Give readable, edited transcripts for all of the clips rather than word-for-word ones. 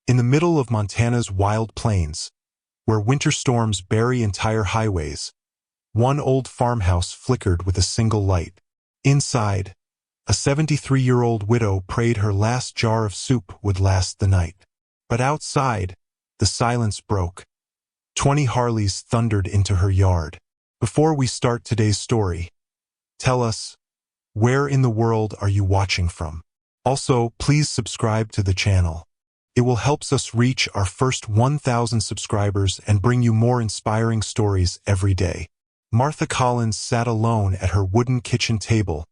In the middle of Montana's wild plains, where winter storms bury entire highways, one old farmhouse flickered with a single light. Inside, a 73-year-old widow prayed her last jar of soup would last the night. But outside, the silence broke. 20 Harleys thundered into her yard. Before we start today's story, tell us, where in the world are you watching from? Also, please subscribe to the channel. It will help us reach our first 1,000 subscribers and bring you more inspiring stories every day. Martha Collins sat alone at her wooden kitchen table,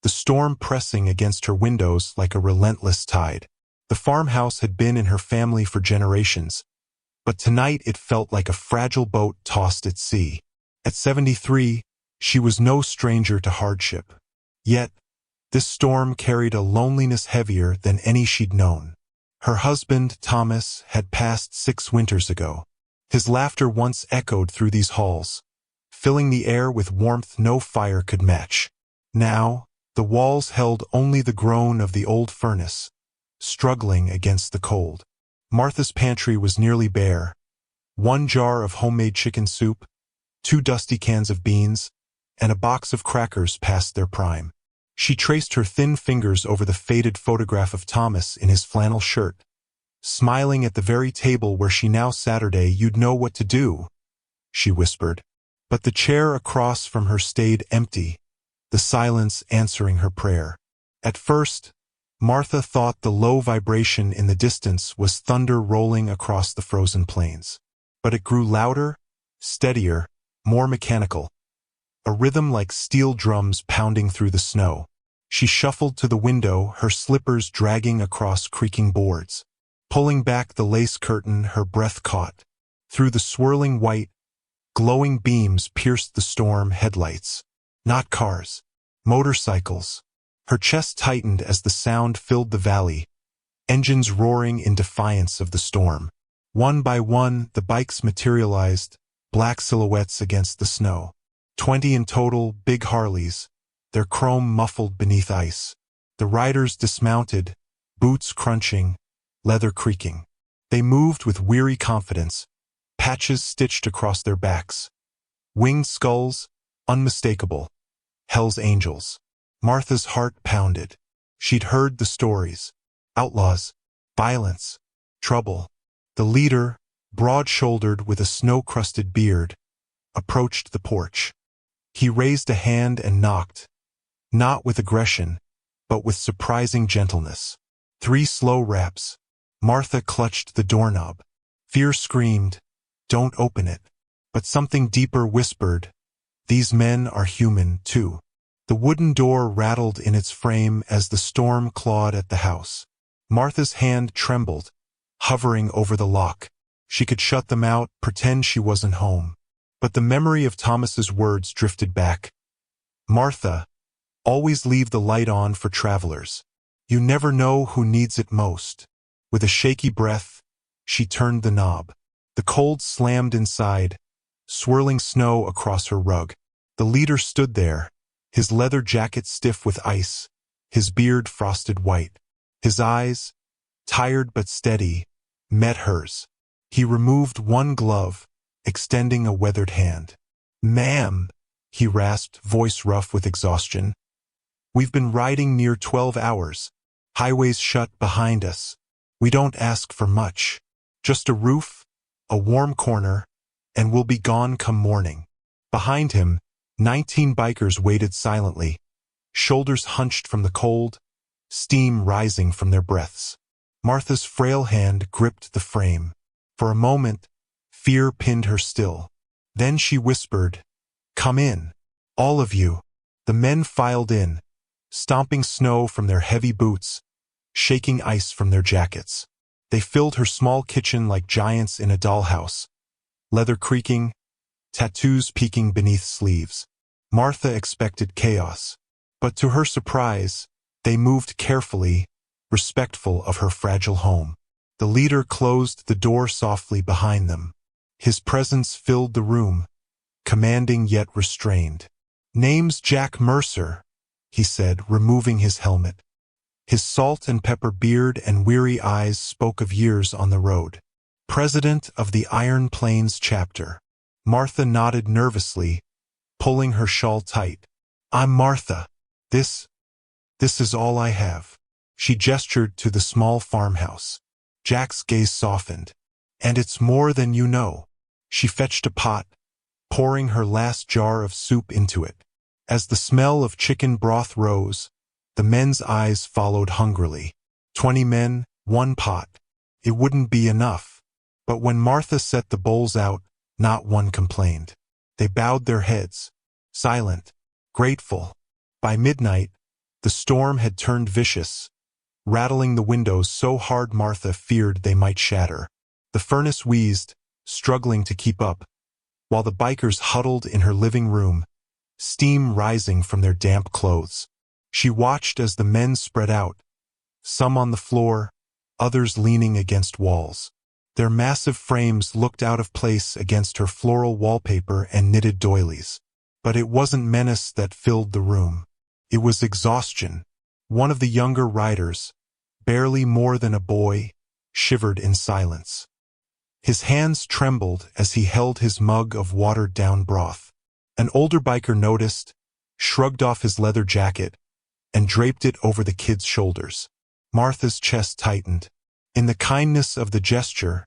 the storm pressing against her windows like a relentless tide. The farmhouse had been in her family for generations, but tonight it felt like a fragile boat tossed at sea. At 73, she was no stranger to hardship. Yet, this storm carried a loneliness heavier than any she'd known. Her husband, Thomas, had passed 6 winters ago. His laughter once echoed through these halls, filling the air with warmth no fire could match. Now, the walls held only the groan of the old furnace, struggling against the cold. Martha's pantry was nearly bare. 1 jar of homemade chicken soup, 2 dusty cans of beans, and a box of crackers past their prime. She traced her thin fingers over the faded photograph of Thomas in his flannel shirt, smiling at the very table where she now Saturday you'd know what to do, she whispered. But the chair across from her stayed empty, the silence answering her prayer. At first, Martha thought the low vibration in the distance was thunder rolling across the frozen plains. But it grew louder, steadier, more mechanical, a rhythm like steel drums pounding through the snow. She shuffled to the window, her slippers dragging across creaking boards. Pulling back the lace curtain, her breath caught. Through the swirling white, glowing beams pierced the storm headlights. Not cars, motorcycles. Her chest tightened as the sound filled the valley, engines roaring in defiance of the storm. One by one, the bikes materialized, black silhouettes against the snow. 20 in total, big Harleys, their chrome muffled beneath ice. The riders dismounted, boots crunching, leather creaking. They moved with weary confidence, patches stitched across their backs. Winged skulls, unmistakable. Hell's angels. Martha's heart pounded. She'd heard the stories. Outlaws, violence, trouble. The leader, broad-shouldered with a snow-crusted beard, approached the porch. He raised a hand and knocked, not with aggression, but with surprising gentleness. 3 slow raps. Martha clutched the doorknob. Fear screamed, "Don't open it." But something deeper whispered, "These men are human, too." The wooden door rattled in its frame as the storm clawed at the house. Martha's hand trembled, hovering over the lock. She could shut them out, pretend she wasn't home. But the memory of Thomas's words drifted back. "Martha, always leave the light on for travelers. You never know who needs it most." With a shaky breath, she turned the knob. The cold slammed inside, swirling snow across her rug. The leader stood there, his leather jacket stiff with ice, his beard frosted white. His eyes, tired but steady, met hers. He removed one glove, extending a weathered hand. "Ma'am," he rasped, voice rough with exhaustion. "We've been riding near 12 hours. Highways shut behind us. We don't ask for much. Just a roof, a warm corner, and we'll be gone come morning." Behind him, 19 bikers waited silently, shoulders hunched from the cold, steam rising from their breaths. Martha's frail hand gripped the frame. For a moment, fear pinned her still. Then she whispered, "Come in, all of you." The men filed in, stomping snow from their heavy boots, shaking ice from their jackets. They filled her small kitchen like giants in a dollhouse, leather creaking, tattoos peeking beneath sleeves. Martha expected chaos, but to her surprise, they moved carefully, respectful of her fragile home. The leader closed the door softly behind them. His presence filled the room, commanding yet restrained. "Name's Jack Mercer," he said, removing his helmet. His salt and pepper beard and weary eyes spoke of years on the road. President of the Iron Plains chapter. Martha nodded nervously, pulling her shawl tight. I'm Martha. This is all I have. She gestured to the small farmhouse. Jack's gaze softened. And it's more than you know. She fetched a pot, pouring her last jar of soup into it. As the smell of chicken broth rose, the men's eyes followed hungrily. 20 men, 1 pot. It wouldn't be enough. But when Martha set the bowls out, not one complained. They bowed their heads, silent, grateful. By midnight, the storm had turned vicious, rattling the windows so hard Martha feared they might shatter. The furnace wheezed, struggling to keep up, while the bikers huddled in her living room, steam rising from their damp clothes. She watched as the men spread out, some on the floor, others leaning against walls. Their massive frames looked out of place against her floral wallpaper and knitted doilies. But it wasn't menace that filled the room. It was exhaustion. One of the younger riders, barely more than a boy, shivered in silence. His hands trembled as he held his mug of watered-down broth. An older biker noticed, shrugged off his leather jacket, and draped it over the kid's shoulders. Martha's chest tightened. In the kindness of the gesture,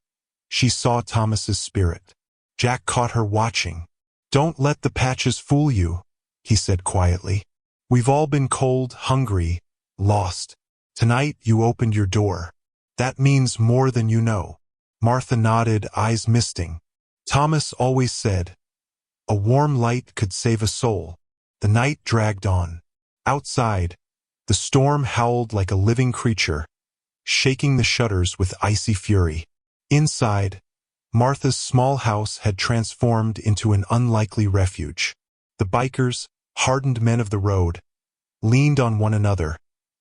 she saw Thomas's spirit. Jack caught her watching. Don't let the patches fool you, he said quietly. We've all been cold, hungry, lost. Tonight you opened your door. That means more than you know. Martha nodded, eyes misting. Thomas always said, a warm light could save a soul. The night dragged on. Outside, the storm howled like a living creature, shaking the shutters with icy fury. Inside, Martha's small house had transformed into an unlikely refuge. The bikers, hardened men of the road, leaned on one another,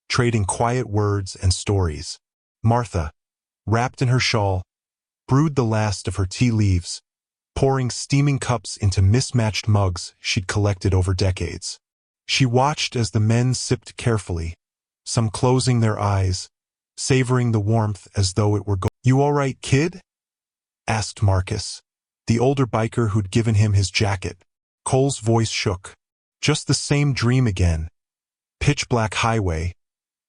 trading quiet words and stories. Martha, wrapped in her shawl, brewed the last of her tea leaves, pouring steaming cups into mismatched mugs she'd collected over decades. She watched as the men sipped carefully, some closing their eyes, savoring the warmth as though it were gold. You all right, kid? Asked Marcus, the older biker who'd given him his jacket. Cole's voice shook. Just the same dream again. Pitch-black highway,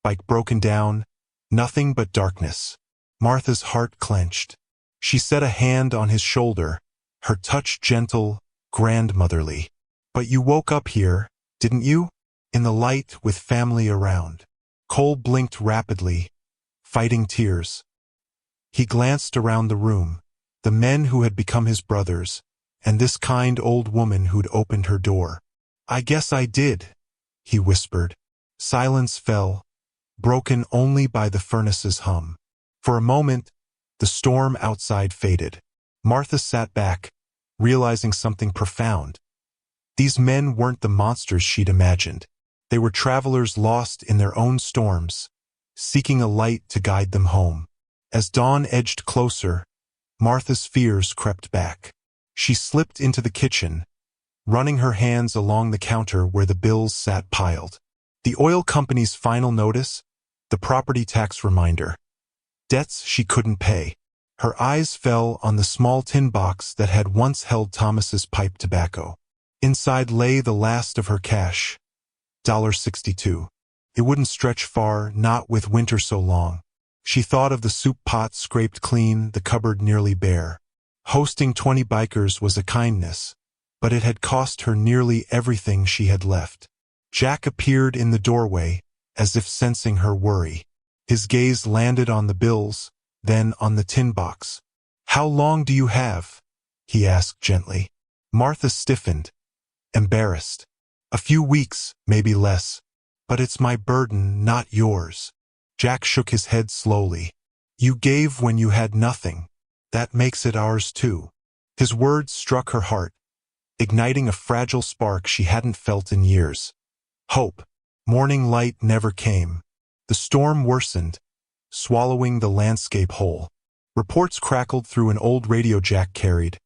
bike broken down, nothing but darkness. Martha's heart clenched. She set a hand on his shoulder, her touch gentle, grandmotherly. But you woke up here, didn't you? In the light with family around. Cole blinked rapidly, fighting tears. He glanced around the room, the men who had become his brothers, and this kind old woman who'd opened her door. I guess I did, he whispered. Silence fell, broken only by the furnace's hum. For a moment, the storm outside faded. Martha sat back, realizing something profound. These men weren't the monsters she'd imagined. They were travelers lost in their own storms, seeking a light to guide them home. As dawn edged closer, Martha's fears crept back. She slipped into the kitchen, running her hands along the counter where the bills sat piled. The oil company's final notice, the property tax reminder. Debts she couldn't pay. Her eyes fell on the small tin box that had once held Thomas's pipe tobacco. Inside lay the last of her cash, $62. It wouldn't stretch far, not with winter so long. She thought of the soup pot scraped clean, the cupboard nearly bare. Hosting 20 bikers was a kindness, but it had cost her nearly everything she had left. Jack appeared in the doorway, as if sensing her worry. His gaze landed on the bills, then on the tin box. How long do you have? He asked gently. Martha stiffened, embarrassed. A few weeks, maybe less. But it's my burden, not yours. Jack shook his head slowly. You gave when you had nothing. That makes it ours too. His words struck her heart, igniting a fragile spark she hadn't felt in years. Hope. Morning light never came. The storm worsened, swallowing the landscape whole. Reports crackled through an old radio Jack carried.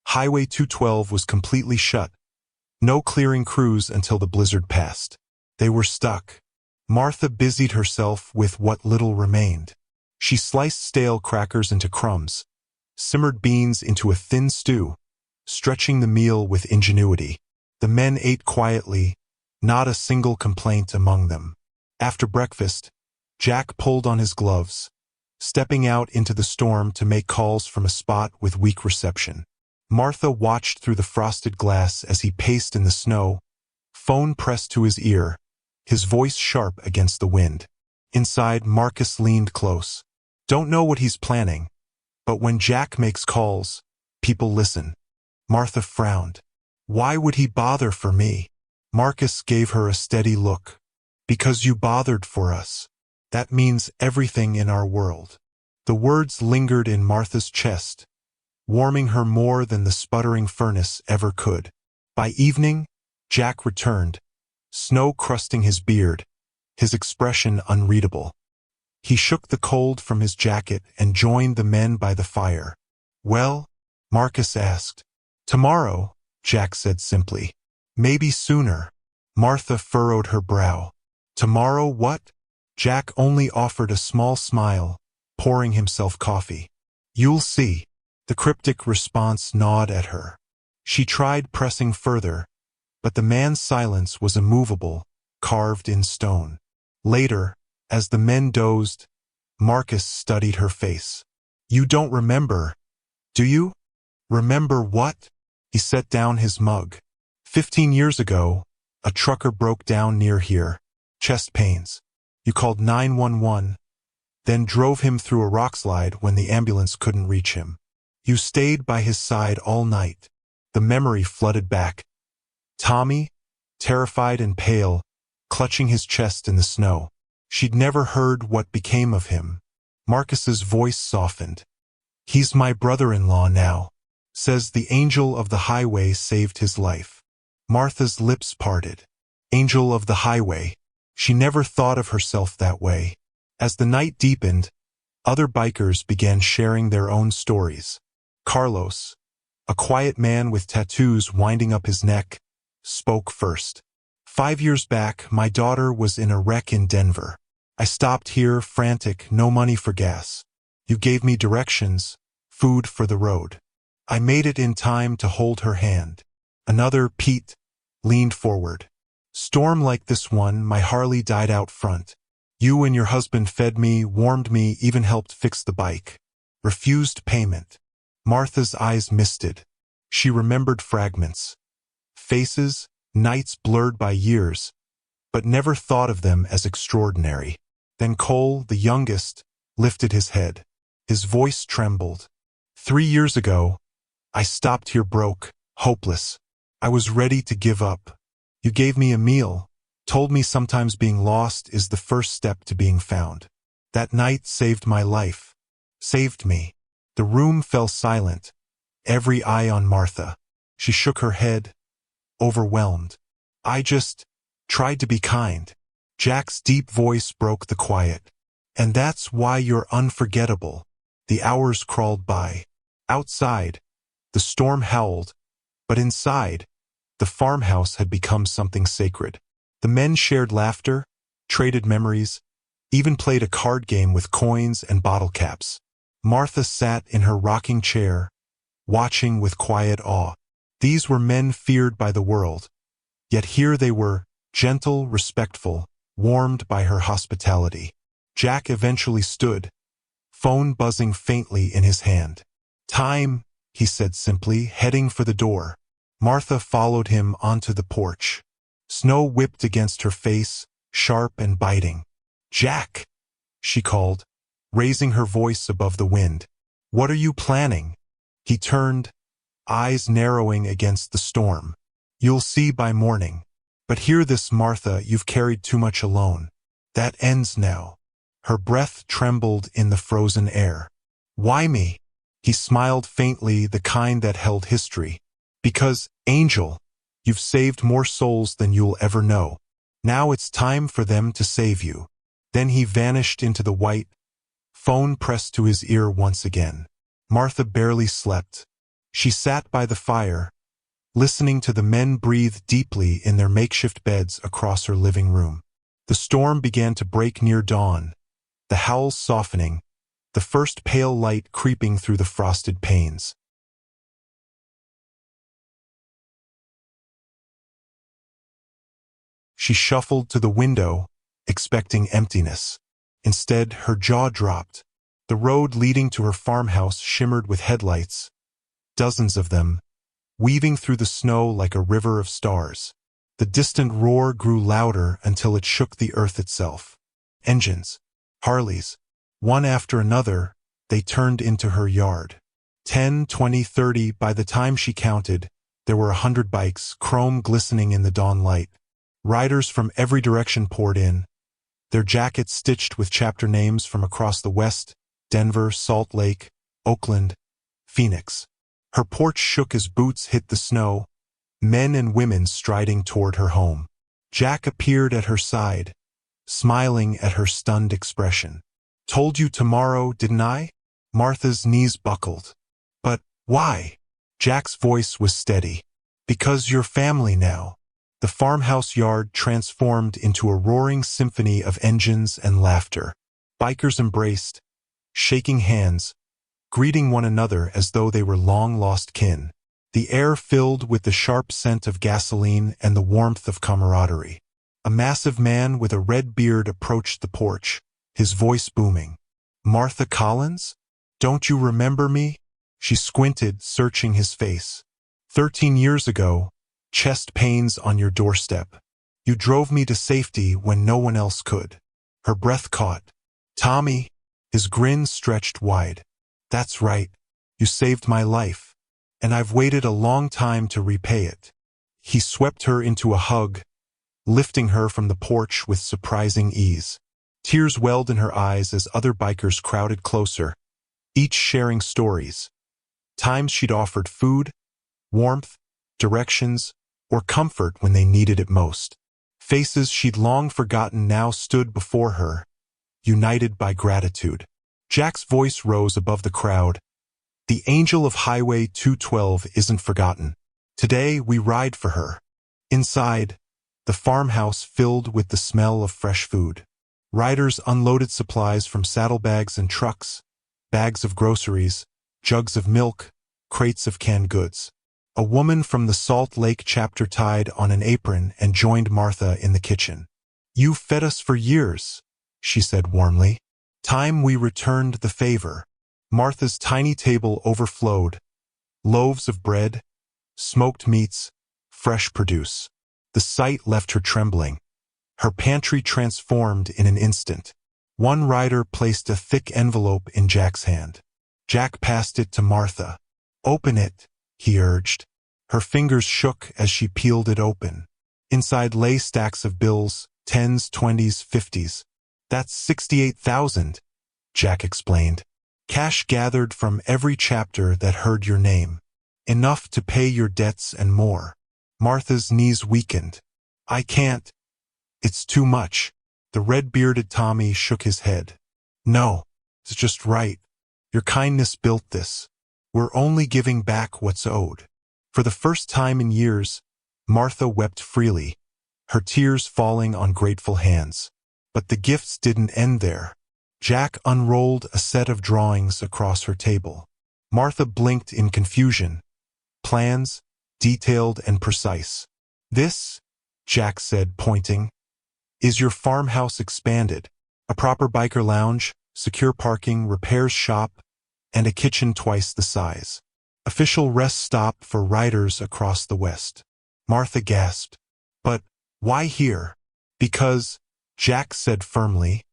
Highway 212 was completely shut. No clearing crews until the blizzard passed. They were stuck. Martha busied herself with what little remained. She sliced stale crackers into crumbs, simmered beans into a thin stew, stretching the meal with ingenuity. The men ate quietly, not a single complaint among them. After breakfast, Jack pulled on his gloves, stepping out into the storm to make calls from a spot with weak reception. Martha watched through the frosted glass as he paced in the snow, phone pressed to his ear, his voice sharp against the wind. Inside, Marcus leaned close. Don't know what he's planning, but when Jack makes calls, people listen. Martha frowned. Why would he bother for me? Marcus gave her a steady look. Because you bothered for us. That means everything in our world. The words lingered in Martha's chest, warming her more than the sputtering furnace ever could. By evening, Jack returned, snow crusting his beard, his expression unreadable. He shook the cold from his jacket and joined the men by the fire. Well? Marcus asked. Tomorrow, Jack said simply. Maybe sooner. Martha furrowed her brow. Tomorrow what? Jack only offered a small smile, pouring himself coffee. You'll see. The cryptic response gnawed at her. She tried pressing further, but the man's silence was immovable, carved in stone. Later, as the men dozed, Marcus studied her face. You don't remember, do you? Remember what? He set down his mug. 15 years ago, a trucker broke down near here. Chest pains. You called 911, then drove him through a rockslide when the ambulance couldn't reach him. You stayed by his side all night. The memory flooded back. Tommy, terrified and pale, clutching his chest in the snow. She'd never heard what became of him. Marcus's voice softened. He's my brother-in-law now. Says the angel of the highway saved his life. Martha's lips parted. Angel of the highway. She never thought of herself that way. As the night deepened, other bikers began sharing their own stories. Carlos, a quiet man with tattoos winding up his neck, spoke first. 5 years back, my daughter was in a wreck in Denver. I stopped here, frantic, no money for gas. You gave me directions, food for the road. I made it in time to hold her hand. Another, Pete, leaned forward. Storm like this one, my Harley died out front. You and your husband fed me, warmed me, even helped fix the bike. Refused payment. Martha's eyes misted. She remembered fragments. Faces, nights blurred by years, but never thought of them as extraordinary. Then Cole, the youngest, lifted his head. His voice trembled. 3 years ago, I stopped here broke, hopeless. I was ready to give up. You gave me a meal, told me sometimes being lost is the first step to being found. That night saved my life. Saved me. The room fell silent, every eye on Martha. She shook her head, overwhelmed. I just tried to be kind. Jack's deep voice broke the quiet. And that's why you're unforgettable. The hours crawled by. Outside, the storm howled, but inside, the farmhouse had become something sacred. The men shared laughter, traded memories, even played a card game with coins and bottle caps. Martha sat in her rocking chair, watching with quiet awe. These were men feared by the world, yet here they were, gentle, respectful, warmed by her hospitality. Jack eventually stood, phone buzzing faintly in his hand. Time, he said simply, heading for the door. Martha followed him onto the porch. Snow whipped against her face, sharp and biting. Jack, she called, raising her voice above the wind. What are you planning? He turned, eyes narrowing against the storm. You'll see by morning. But hear this, Martha, you've carried too much alone. That ends now. Her breath trembled in the frozen air. Why me? He smiled faintly, the kind that held history. Because, Angel, you've saved more souls than you'll ever know. Now it's time for them to save you. Then he vanished into the white, phone pressed to his ear once again. Martha barely slept. She sat by the fire, listening to the men breathe deeply in their makeshift beds across her living room. The storm began to break near dawn, the howls softening, the first pale light creeping through the frosted panes. She shuffled to the window, expecting emptiness. Instead, her jaw dropped. The road leading to her farmhouse shimmered with headlights, dozens of them, weaving through the snow like a river of stars. The distant roar grew louder until it shook the earth itself. Engines, Harleys, one after another, they turned into her yard. 10, 20, 30, by the time she counted, there were 100 bikes, chrome glistening in the dawn light. Riders from every direction poured in, their jackets stitched with chapter names from across the West, Denver, Salt Lake, Oakland, Phoenix. Her porch shook as boots hit the snow, men and women striding toward her home. Jack appeared at her side, smiling at her stunned expression. "Told you tomorrow, didn't I?" Martha's knees buckled. "But why?" Jack's voice was steady. "Because you're family now." The farmhouse yard transformed into a roaring symphony of engines and laughter. Bikers embraced, shaking hands, greeting one another as though they were long-lost kin. The air filled with the sharp scent of gasoline and the warmth of camaraderie. A massive man with a red beard approached the porch, his voice booming. "Martha Collins? Don't you remember me?" She squinted, searching his face. 13 years ago, chest pains on your doorstep. You drove me to safety when no one else could." Her breath caught. "Tommy," his grin stretched wide. "That's right. You saved my life. And I've waited a long time to repay it." He swept her into a hug, lifting her from the porch with surprising ease. Tears welled in her eyes as other bikers crowded closer, each sharing stories. Times she'd offered food, warmth, directions, or comfort when they needed it most. Faces she'd long forgotten now stood before her, united by gratitude. Jack's voice rose above the crowd. "The angel of Highway 212 isn't forgotten. Today we ride for her." Inside, the farmhouse filled with the smell of fresh food. Riders unloaded supplies from saddlebags and trucks, bags of groceries, jugs of milk, crates of canned goods. A woman from the Salt Lake chapter tied on an apron and joined Martha in the kitchen. "You've fed us for years," she said warmly. "Time we returned the favor." Martha's tiny table overflowed. Loaves of bread, smoked meats, fresh produce. The sight left her trembling. Her pantry transformed in an instant. One rider placed a thick envelope in Jack's hand. Jack passed it to Martha. "Open it," he urged. Her fingers shook as she peeled it open. Inside lay stacks of bills, 10s, 20s, 50s. "That's 68,000, Jack explained. "Cash gathered from every chapter that heard your name. Enough to pay your debts and more." Martha's knees weakened. "I can't. It's too much." The red-bearded Tommy shook his head. "No, it's just right. Your kindness built this. We're only giving back what's owed." For the first time in years, Martha wept freely, her tears falling on grateful hands. But the gifts didn't end there. Jack unrolled a set of drawings across her table. Martha blinked in confusion. Plans, detailed and precise. "This," Jack said, pointing, "is your farmhouse expanded. A proper biker lounge, secure parking, repairs shop, and a kitchen twice the size. Official rest stop for riders across the West." Martha gasped. "But why here?" "Because," Jack said firmly,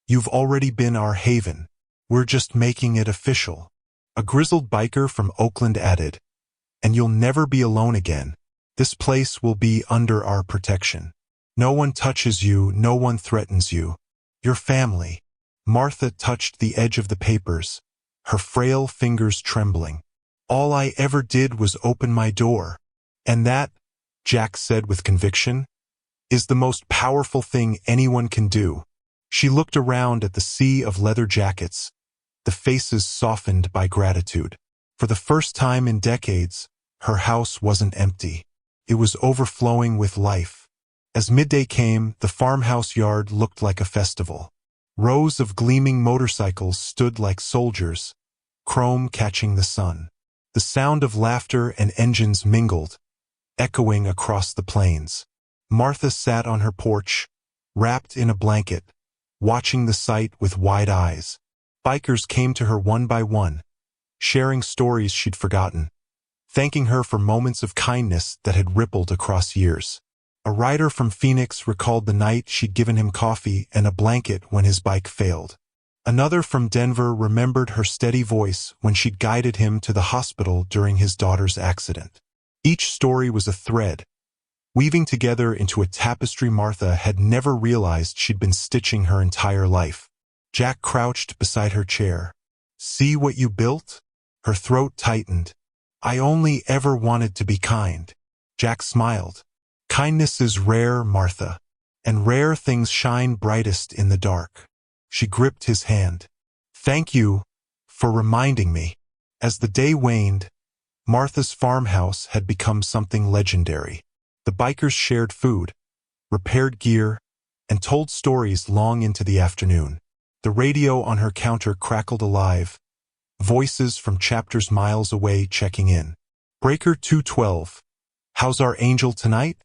"you've already been our haven. We're just making it official." A grizzled biker from Oakland added, "And you'll never be alone again. This place will be under our protection. No one touches you, no one threatens you. Your family." Martha touched the edge of the papers, her frail fingers trembling. "All I ever did was open my door. And that," Jack said with conviction, "is the most powerful thing anyone can do." She looked around at the sea of leather jackets, the faces softened by gratitude. For the first time in decades, her house wasn't empty. It was overflowing with life. As midday came, the farmhouse yard looked like a festival. Rows of gleaming motorcycles stood like soldiers, chrome catching the sun. The sound of laughter and engines mingled, echoing across the plains. Martha sat on her porch, wrapped in a blanket, watching the sight with wide eyes. Bikers came to her one by one, sharing stories she'd forgotten, thanking her for moments of kindness that had rippled across years. A rider from Phoenix recalled the night she'd given him coffee and a blanket when his bike failed. Another from Denver remembered her steady voice when she'd guided him to the hospital during his daughter's accident. Each story was a thread, weaving together into a tapestry Martha had never realized she'd been stitching her entire life. Jack crouched beside her chair. "See what you built?" Her throat tightened. "I only ever wanted to be kind." Jack smiled. "Kindness is rare, Martha, and rare things shine brightest in the dark." She gripped his hand. "Thank you for reminding me." As the day waned, Martha's farmhouse had become something legendary. The bikers shared food, repaired gear, and told stories long into the afternoon. The radio on her counter crackled alive, voices from chapters miles away checking in. "Breaker 212, how's our angel tonight?"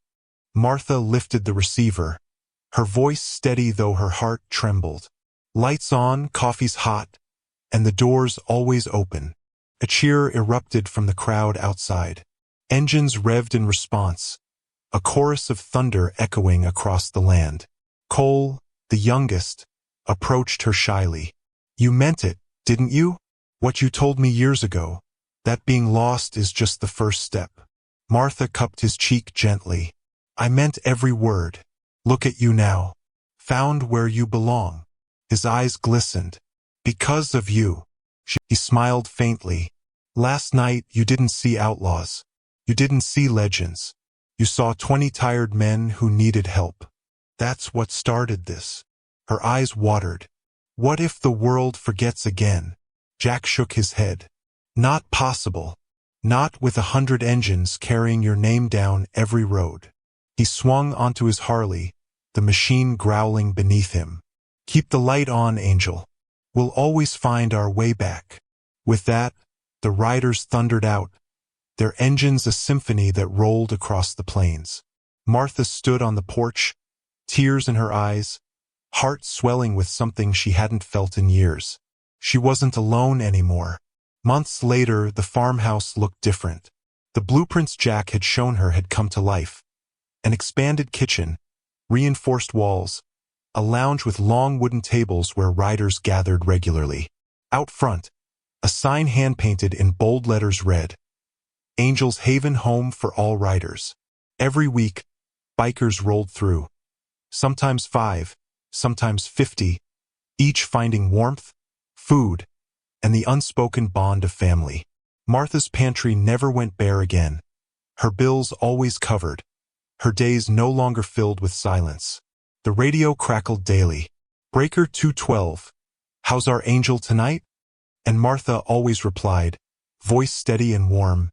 Martha lifted the receiver, her voice steady though her heart trembled. "Lights on, coffee's hot, and the doors always open." A cheer erupted from the crowd outside. Engines revved in response, a chorus of thunder echoing across the land. Cole, the youngest, approached her shyly. "You meant it, didn't you? What you told me years ago, that being lost is just the first step." Martha cupped his cheek gently. "I meant every word. Look at you now. Found where you belong." His eyes glistened. "Because of you." He smiled faintly. "Last night you didn't see outlaws. You didn't see legends. You saw 20 tired men who needed help. That's what started this." Her eyes watered. "What if the world forgets again?" Jack shook his head. "Not possible. Not with 100 engines carrying your name down every road." He swung onto his Harley, the machine growling beneath him. "Keep the light on, Angel. We'll always find our way back." With that, the riders thundered out, their engines a symphony that rolled across the plains. Martha stood on the porch, tears in her eyes, heart swelling with something she hadn't felt in years. She wasn't alone anymore. Months later, the farmhouse looked different. The blueprints Jack had shown her had come to life. An expanded kitchen, reinforced walls, a lounge with long wooden tables where riders gathered regularly. Out front, a sign hand-painted in bold letters read, "Angel's Haven Home for All Riders." Every week, bikers rolled through, sometimes 5, sometimes 50, each finding warmth, food, and the unspoken bond of family. Martha's pantry never went bare again, her bills always covered, her days no longer filled with silence. The radio crackled daily. "Breaker 212, how's our angel tonight?" And Martha always replied, voice steady and warm,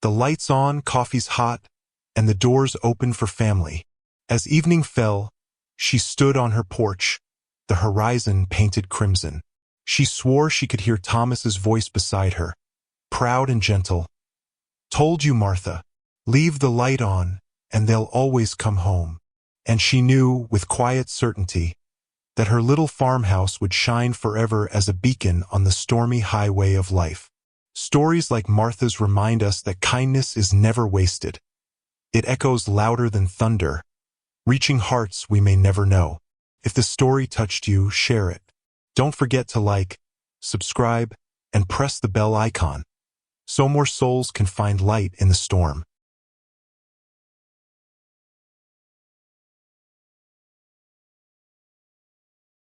"The light's on, coffee's hot, and the doors open for family." As evening fell, she stood on her porch, the horizon painted crimson. She swore she could hear Thomas's voice beside her, proud and gentle. "Told you, Martha, leave the light on, and they'll always come home." And she knew, with quiet certainty, that her little farmhouse would shine forever as a beacon on the stormy highway of life. Stories like Martha's remind us that kindness is never wasted. It echoes louder than thunder, reaching hearts we may never know. If the story touched you, share it. Don't forget to like, subscribe, and press the bell icon, so more souls can find light in the storm.